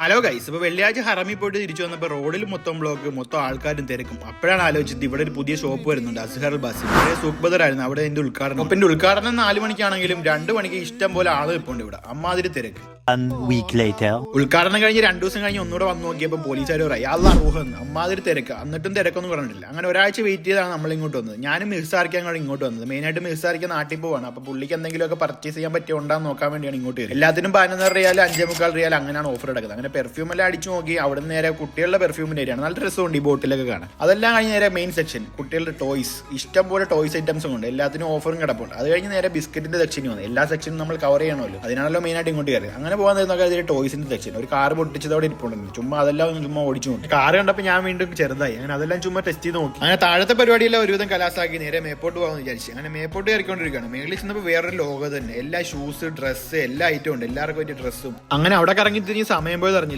Hello guys, ഇപ്പോൾ വെള്ളിയാഴ്ച ഹറമിൽ പോയിട്ട് തിരിച്ചു വന്നപ്പോൾ റോഡിൽ മൊത്തം ബ്ലോക്ക്, മൊത്തം ആൾക്കാരും തിരക്കും. അപ്പോഴാണ് ആലോചിച്ചത് ഇവിടെ ഒരു പുതിയ ഷോപ്പ് വരുന്നുണ്ട്, അസ്ഹർ ബാസി. ഇവിടെ സൂഖ്ബദർ ആയിരുന്നു അവിടെ എൻ്റെ ഉദ്ഘാടനം. അപ്പം എൻ്റെ ഉദ്ഘാടനം 4 മണിക്കാണെങ്കിലും 2 മണിക്ക് ഇഷ്ടം പോലെ ആള് നിൽപ്പുണ്ട് ഇവിടെ, അമ്മാതിരി തിരക്ക്. ഉദ്ഘാടനം കഴിഞ്ഞ് 2 ദിവസം കഴിഞ്ഞ് ഒന്നുകൂടെ വന്ന് നോക്കിയപ്പോൾ പോലീസുകാർ പറയാം അല്ലാ റൂഹെന്ന്, അമ്മാതിരി തിരക്ക്. എന്നിട്ടും തിരക്കൊന്നും പറഞ്ഞിട്ടില്ല. അങ്ങനെ ഒരാഴ്ച വെയിറ്റ് ചെയ്താണ് നമ്മൾ ഇങ്ങോട്ട് വന്നത്. ഞാനും മിർസാറിക്കാൻ ഇങ്ങോട്ട് വന്നത്. മെയിനായിട്ട് മിർസാറിക്ക് നാട്ടിൽ പോവാണ്. അപ്പോൾ പുള്ളിക്ക് എന്തെങ്കിലുമൊക്കെ പർച്ചേസ് ചെയ്യാൻ പറ്റിയ ഉണ്ടാന്ന് നോക്കാൻ വേണ്ടിയാണ് ഇങ്ങോട്ട് വരുന്നത്. എല്ലാത്തിനും 11 റിയാൽ 5.25 റിയാൽ അങ്ങനെയാണ് ഓഫർ എടുക്കുന്നത്. അങ്ങനെ പെർഫ്യൂം എല്ലാം അടിച്ചു നോക്കി. അവിടെ നിന്ന് നേരെ കുട്ടികളുടെ പെർഫ്യൂമിന്റെ ഏരിയയാണ്. നല്ല രസമുണ്ട് ഈ ബോട്ടിലൊക്കെ കാണാൻ. അതെല്ലാം കഴിഞ്ഞ് നേരെ മെയിൻ സെക്ഷൻ കുട്ടികളുടെ ടോയ്സ്, ഇഷ്ടം പോലെ ടോയ്സ് ഐറ്റംസും ഉണ്ട്. എല്ലാത്തിനും ഓഫറും കിടപ്പുണ്ട്. അത് കഴിഞ്ഞ് നേരെ ബിസ്ക്കറ്റിന്റെ സെക്ഷനിൽ വന്നു. എല്ലാ സെക്ഷനും നമ്മൾ കവർ ചെയ്യണമല്ലോ, അതിനാണല്ലോ മെയിനായിട്ട് ഇങ്ങോട്ട് കയറി. അങ്ങനെ പോകാൻ നോക്കാൻ ടോയ്സിന്റെ സെക്ഷൻ, ഒരു കാർ പൊട്ടിച്ചതോടെ ഇരിപ്പുണ്ട്. ചുമ്മാ അതെല്ലാം ചുമ്മാ ഓടിച്ചു നോക്കി. കാർ കണ്ടപ്പോൾ ഞാൻ വീണ്ടും ചെറുതായി. അങ്ങനെ അതെല്ലാം ചുമ്മാ ടെസ്റ്റ് ചെയ്ത് നോക്കി. അങ്ങനെ താഴത്തെ പരിപാടിയെല്ലാം ഒരുവിധം കലാസാക്കി നേരെ മേപ്പോട്ട് പോകാമെന്ന് വിചാരിച്ചു. അങ്ങനെ മേപ്പോട്ട് കയറിക്കൊണ്ടിരിക്കുകയാണ്. മേളിൽ ചെന്നപ്പോൾ വേറൊരു ലോകം തന്നെ. എല്ലാ ഷൂസ്, ഡ്രസ്സ്, എല്ലാ ഐറ്റവും ഉണ്ട്. എല്ലാവർക്കും പറ്റിയ ഡ്രസ്സും. അങ്ങനെ അവിടെ കറങ്ങി തിരിഞ്ഞ് സമയം പോയത് അറിഞ്ഞില്ല.